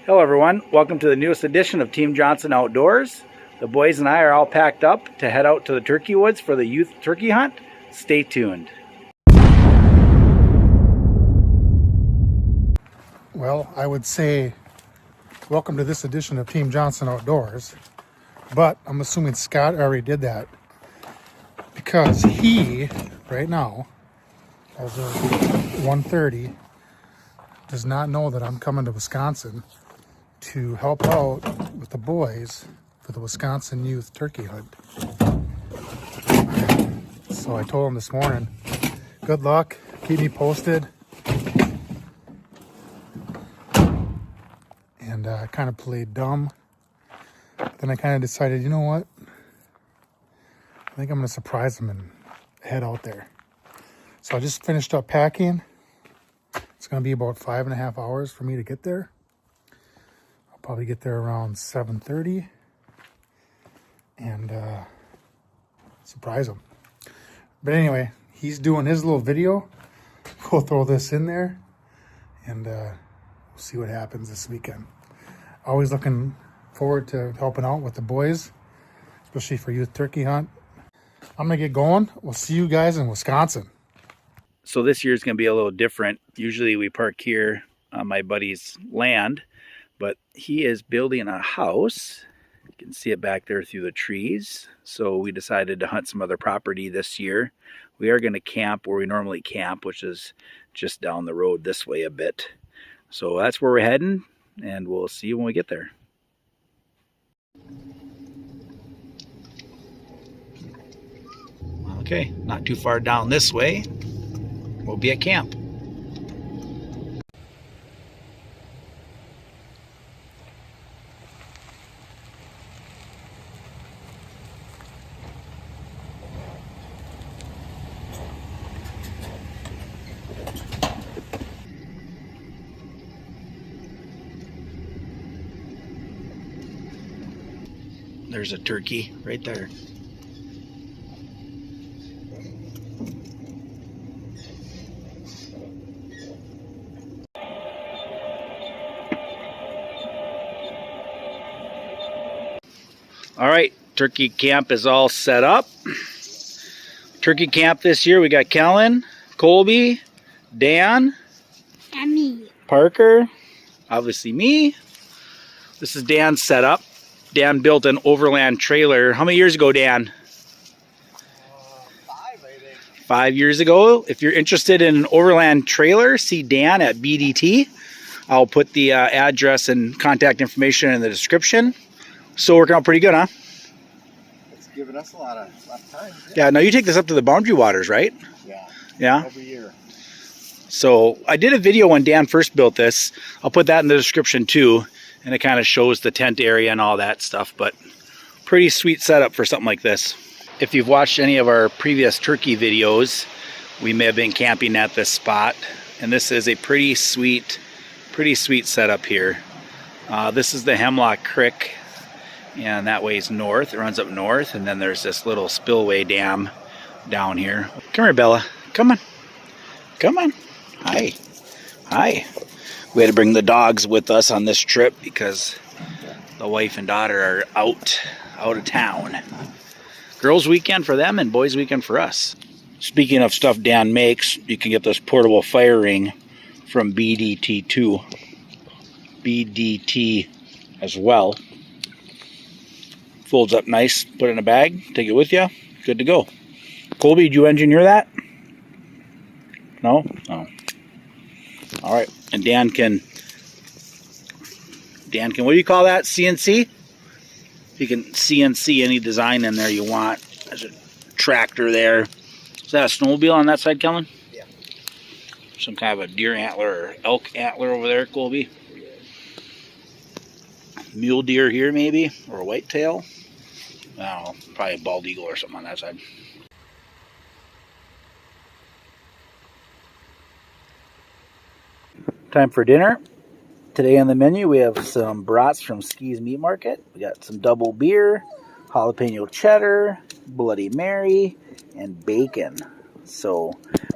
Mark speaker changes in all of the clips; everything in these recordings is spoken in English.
Speaker 1: Hello everyone, welcome to the newest edition of Team Johnson Outdoors. The boys and I are all packed up to head out to the turkey woods for the youth turkey hunt. Stay tuned.
Speaker 2: Well, I would say welcome to this edition of Team Johnson Outdoors, but I'm assuming Scott already did that because he, right now, as of 1:30, does not know that I'm coming to Wisconsin to help out with the boys for the Wisconsin youth turkey hunt. So I told him this morning, good luck, keep me posted. And I kind of played dumb. But then I kind of decided, you know what? I think I'm going to surprise him and head out there. So I just finished up packing. It's going to be about 5.5 hours for me to get there. I'll probably get there around 7:30 and surprise him. But anyway, he's doing his little video. We'll throw this in there and we'll see what happens this weekend. Always looking forward to helping out with the boys, especially for youth turkey hunt. I'm going to get going. We'll see you guys in Wisconsin.
Speaker 1: So this year is going to be a little different. Usually we park here on my buddy's land, but he is building a house. You can see it back there through the trees. So we decided to hunt some other property this year. We are going to camp where we normally camp, which is just down the road this way a bit. So that's where we're heading, and we'll see you when we get there. Okay, not too far down this way, we'll be at camp. There's a turkey right there. All right, turkey camp is all set up. Turkey camp this year, we got Kellen, Colby, Dan,
Speaker 3: And me.
Speaker 1: Parker, obviously me. This is Dan's setup. Dan built an overland trailer. How many years ago, Dan?
Speaker 4: 5, I think.
Speaker 1: 5 years ago. If you're interested in an overland trailer, see Dan at BDT. I'll put the address and contact information in the description. So working out pretty good, huh?
Speaker 4: It's given us a lot of time.
Speaker 1: Yeah, now you take this up to the Boundary Waters, right?
Speaker 4: Yeah.
Speaker 1: Yeah?
Speaker 4: Every year.
Speaker 1: So I did a video when Dan first built this. I'll put that in the description too. And it kind of shows the tent area and all that stuff. But pretty sweet setup for something like this. If you've watched any of our previous turkey videos, we may have been camping at this spot. And this is a pretty sweet setup here. This is the Hemlock Creek. And that way is north. It runs up north. And then there's this little spillway dam down here. Come here, Bella. Come on. Come on. Hi. Hi. We had to bring the dogs with us on this trip because the wife and daughter are out of town. Girls weekend for them and boys weekend for us. Speaking of stuff Dan makes, you can get this portable fire ring from BDT too. BDT as well. Folds up nice, put it in a bag, take it with you, good to go. Colby, did you engineer that? No? No. All right, and Dan can, what do you call that, CNC? You can CNC any design in there you want. There's a tractor there. Is that a snowmobile on that side, Kellen?
Speaker 4: Yeah.
Speaker 1: Some kind of a deer antler or elk antler over there, Colby. Mule deer here maybe, or a whitetail. I don't know, probably a bald eagle or something on that side. Time for dinner. Today on the menu we have some brats from Ski's Meat Market. We got some double beer, jalapeno cheddar, Bloody Mary, and bacon. So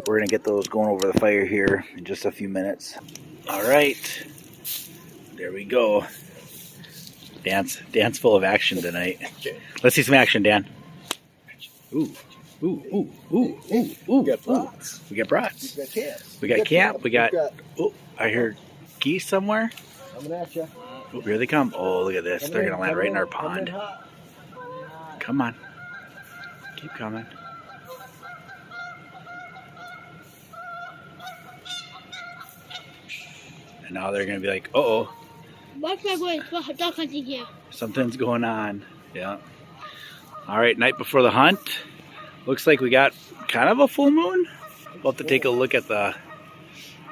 Speaker 1: we're going to get those going over the fire here in just a few minutes. All right. There we go. Dan's full of action tonight. Let's see some action, Dan. Ooh, ooh, ooh, ooh, ooh, ooh.
Speaker 4: We got brats.
Speaker 1: We got brats.
Speaker 4: We got camp.
Speaker 1: We got camp. We got. Oh, I heard geese somewhere.
Speaker 4: Coming at you.
Speaker 1: Oh, here they come. Oh, look at this. They're gonna land right in our pond. Come on. Keep coming. And now they're gonna be like, uh-oh.
Speaker 3: Watch my voice. Dog hunting here.
Speaker 1: Something's going on. Yeah. All right, night before the hunt. Looks like we got kind of a full moon. We'll have to take a look at the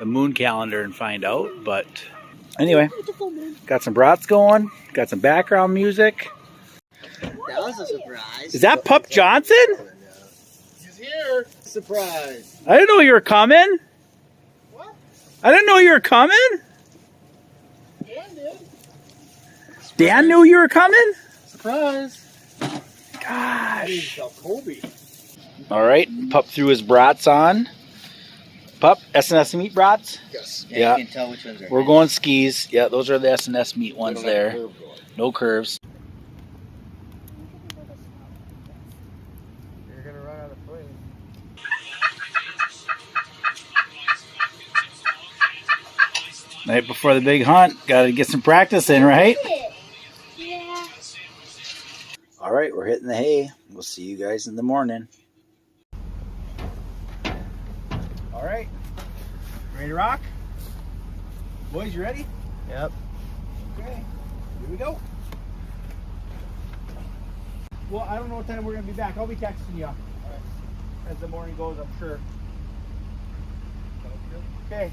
Speaker 1: moon calendar and find out. But anyway, got some brats going. Got some background music.
Speaker 4: That was a surprise.
Speaker 1: Is that Pup Johnson?
Speaker 4: He's here. Surprise.
Speaker 1: I didn't know you were coming.
Speaker 4: What?
Speaker 1: I didn't know you were coming.
Speaker 4: Dan did.
Speaker 1: Dan knew you were coming?
Speaker 4: Surprise.
Speaker 1: Gosh.
Speaker 4: Kobe.
Speaker 1: All right, Pup threw his brats on. Pup, S&S meat brats?
Speaker 4: Yes.
Speaker 1: Yeah.
Speaker 4: You can tell which ones are.
Speaker 1: We're going skis. Yeah, those are the S&S meat ones there. No curves.
Speaker 4: You're gonna run out of flame.
Speaker 1: Night before the big hunt. Got to get some practice in, right?
Speaker 3: Yeah.
Speaker 1: All right, we're hitting the hay. We'll see you guys in the morning. All right. Ready to rock? Boys, you ready?
Speaker 4: Yep.
Speaker 1: Okay. Here we go. Well, I don't know what time we're going to be back. I'll be texting you as the morning goes, I'm sure. Okay.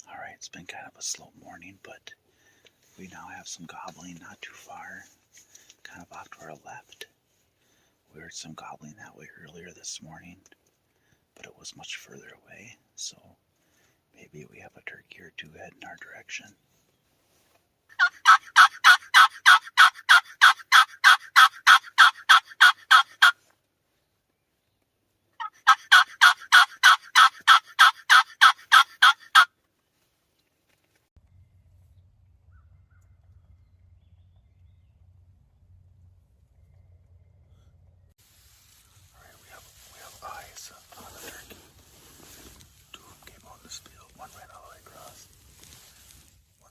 Speaker 1: All right, it's been kind of a slow morning, but we now have some gobbling not too far, kind of off to our left. We heard some gobbling that way earlier this morning, but it was much further away, so maybe we have a turkey or two heading our direction. One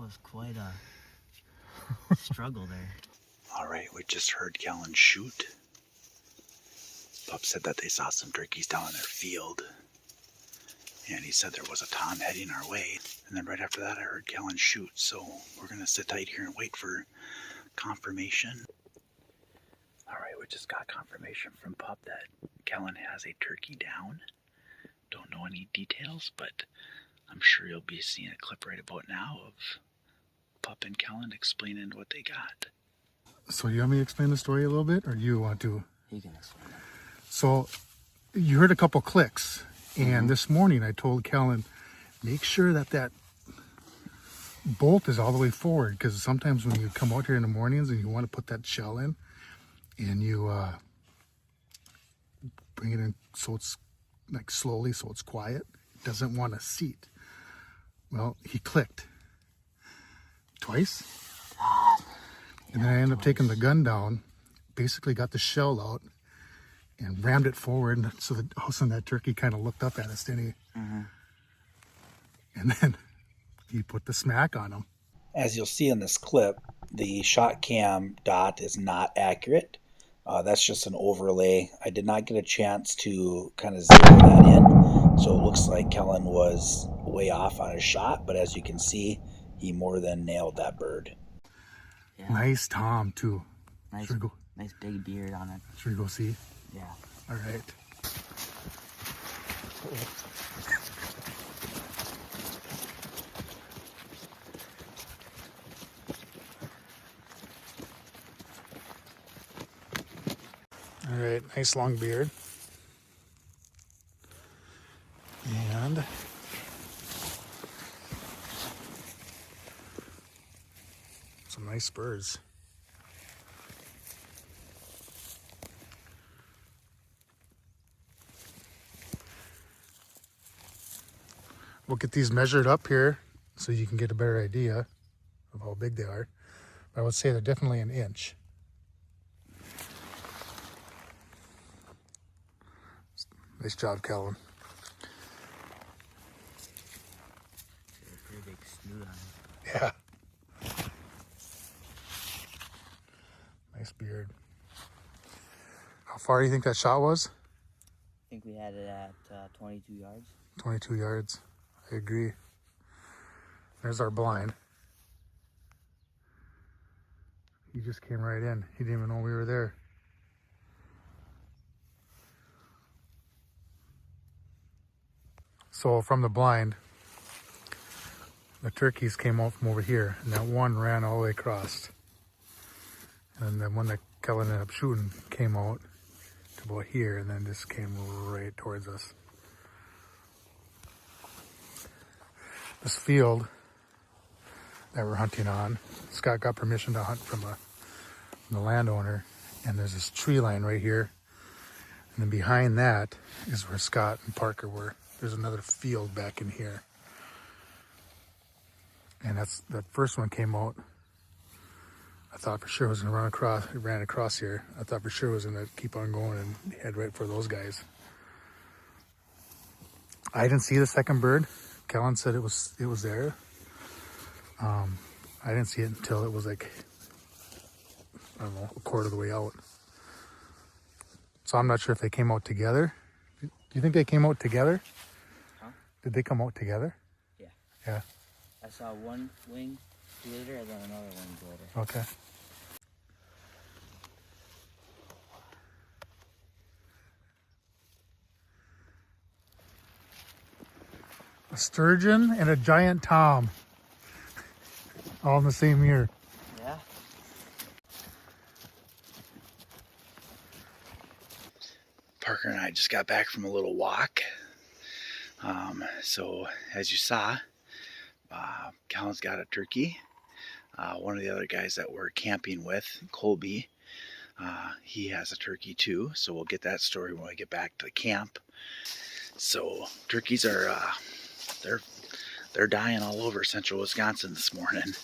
Speaker 5: was quite a struggle there.
Speaker 1: All right, we just heard Kellen shoot. Pup said that they saw some turkeys down in their field. And he said there was a tom heading our way. And then right after that, I heard Kellen shoot. So we're going to sit tight here and wait for confirmation. All right, we just got confirmation from Pup that Kellen has a turkey down. Don't know any details, but I'm sure you'll be seeing a clip right about now of Pup and Kellen explaining what they got.
Speaker 2: So you want me to explain the story a little bit, or do you want to?
Speaker 5: You can explain it.
Speaker 2: So you heard a couple clicks, and this morning I told Kellen, make sure that bolt is all the way forward, because sometimes when you come out here in the mornings and you want to put that shell in, and you bring it in so it's like slowly, so it's quiet, it doesn't want to seat. Well, he clicked twice, and then I ended up taking the gun down, basically got the shell out and rammed it forward, and so that all of a sudden that turkey kind of looked up at us, didn't he? And then he put the smack on him.
Speaker 1: As you'll see in this clip, the shot cam dot is not accurate. That's just an overlay. I did not get a chance to kind of zero that in, so it looks like Kellen was way off on his shot, but as you can see, he more than nailed that bird.
Speaker 5: Yeah.
Speaker 2: Nice tom too.
Speaker 5: Nice,
Speaker 2: Should we go?
Speaker 5: nice big beard on it.
Speaker 2: Should we go see?
Speaker 5: Yeah.
Speaker 2: All right. All right, nice long beard. And some nice spurs. We'll get these measured up here so you can get a better idea of how big they are. But I would say they're definitely an inch. Nice job, Kellen.
Speaker 5: Pretty big snoot on it.
Speaker 2: Yeah. Nice beard. How far do you think that shot was?
Speaker 5: I think we had it at 22 yards.
Speaker 2: 22 yards. I agree. There's our blind. He just came right in. He didn't even know we were there. So from the blind, the turkeys came out from over here, and that one ran all the way across. And then one that Kellen ended up shooting came out to about here, and then just came right towards us. This field that we're hunting on, Scott got permission to hunt from the landowner, and there's this tree line right here, and then behind that is where Scott and Parker were. There's another field back in here, and that first one came out. I thought for sure it was gonna run across. It ran across here. I thought for sure it was gonna keep on going and head right for those guys. I didn't see the second bird. Kellen said it was there. I didn't see it until it was like, I don't know, a quarter of the way out. So I'm not sure if they came out together. Do you think they came out together?
Speaker 5: Huh?
Speaker 2: Did they come out together?
Speaker 5: Yeah.
Speaker 2: Yeah.
Speaker 5: I saw one wing later and then another wing later.
Speaker 2: Okay. A sturgeon and a giant tom. All in the same year.
Speaker 5: Yeah.
Speaker 1: Parker and I just got back from a little walk. So as you saw, Kellen's got a turkey. One of the other guys that we're camping with, Colby, he has a turkey too. So we'll get that story when we get back to the camp. So turkeys are they're dying all over central Wisconsin this morning.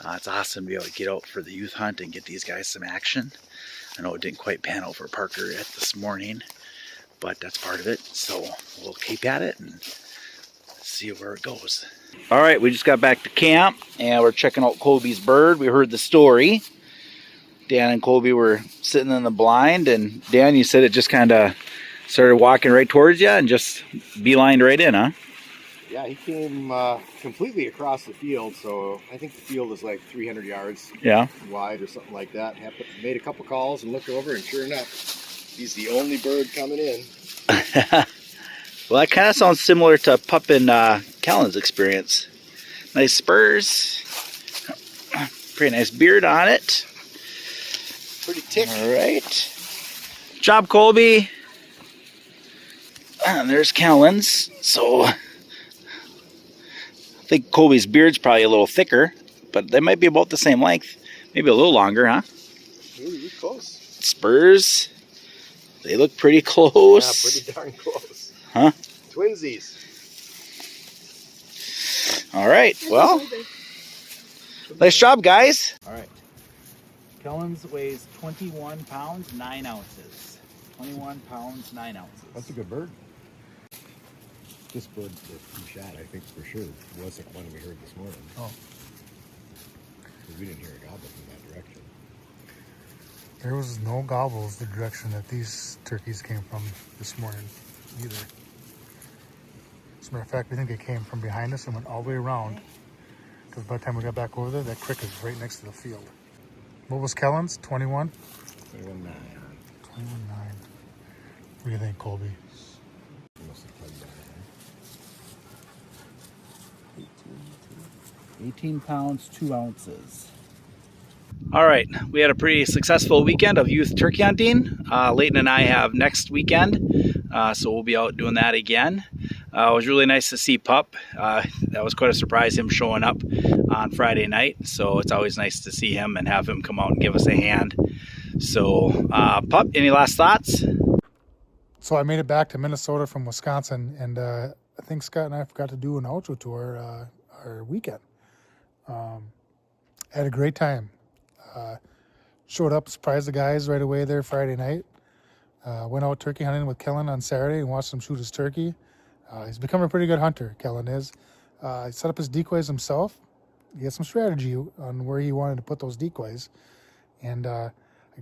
Speaker 1: It's awesome to be able to get out for the youth hunt and get these guys some action. I know it didn't quite pan out for Parker yet this morning, but that's part of it. So we'll keep at it and see where it goes. All right, we just got back to camp and we're checking out Colby's bird. We heard the story. Dan and Colby were sitting in the blind, and Dan, you said it just kind of started walking right towards you and just beelined right in, huh?
Speaker 6: Yeah, he came completely across the field, so I think the field is like 300 yards wide or something like that. Made a couple calls and looked over, and sure enough, he's the only bird coming in.
Speaker 1: Well, that kind of sounds similar to Pup and Kellen's experience. Nice spurs. Pretty nice beard on it.
Speaker 6: Pretty tick.
Speaker 1: All right. Good job, Colby. And there's Kellen's. So I think Colby's beard's probably a little thicker, but they might be about the same length. Maybe a little longer, huh?
Speaker 6: Ooh, close.
Speaker 1: Spurs. They look pretty close.
Speaker 6: Yeah, pretty darn close.
Speaker 1: Huh?
Speaker 6: Twinsies.
Speaker 1: All right. Well, nice job, guys.
Speaker 5: All right. Kellen's weighs 21 pounds, 9 ounces. 21 pounds, 9 ounces.
Speaker 6: That's a good bird. This bird that he shot, I think for sure, wasn't one we heard this morning.
Speaker 2: Oh.
Speaker 6: Because we didn't hear a gobble from that direction.
Speaker 2: There was no gobbles the direction that these turkeys came from this morning either. As a matter of fact, we think they came from behind us and went all the way around. Because by the time we got back over there, that creek is right next to the field. What was Kellen's? 21?
Speaker 6: 21.9.
Speaker 2: 21.9. What do you think, Colby?
Speaker 6: Must have plugged that
Speaker 5: 18 pounds, 2 ounces.
Speaker 1: All right, we had a pretty successful weekend of youth turkey hunting. Leighton and I have next weekend, so we'll be out doing that again. It was really nice to see Pup. That was quite a surprise, him showing up on Friday night. So it's always nice to see him and have him come out and give us a hand. So, Pup, any last thoughts?
Speaker 2: So I made it back to Minnesota from Wisconsin, and I think Scott and I forgot to do an outro to our weekend. Had a great time. Showed up, surprised the guys right away there Friday night. Went out turkey hunting with Kellen on Saturday and watched him shoot his turkey. He's become a pretty good hunter, Kellen is. He set up his decoys himself. He had some strategy on where he wanted to put those decoys. And,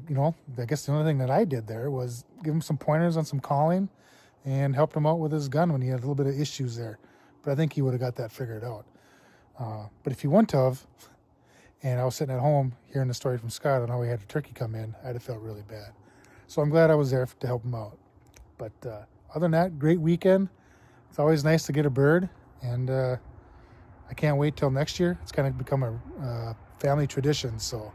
Speaker 2: you know, I guess the only thing that I did there was give him some pointers on some calling and helped him out with his gun when he had a little bit of issues there. But I think he would have got that figured out. But if he wouldn't have, and I was sitting at home hearing the story from Scott on how he had a turkey come in, I'd have felt really bad. So I'm glad I was there to help him out. But other than that, great weekend. It's always nice to get a bird, and I can't wait till next year. It's kind of become a family tradition, so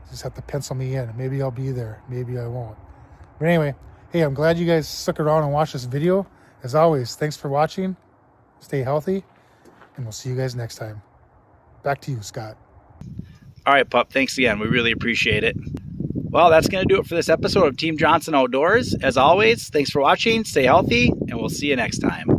Speaker 2: just have to pencil me in. Maybe I'll be there, maybe I won't. But anyway, hey, I'm glad you guys stuck around and watched this video. As always, thanks for watching. Stay healthy, and we'll see you guys next time. Back to you, Scott.
Speaker 1: All right, Pup, thanks again. We really appreciate it. Well, that's going to do it for this episode of Team Johnson Outdoors. As always, thanks for watching. Stay healthy, and we'll see you next time.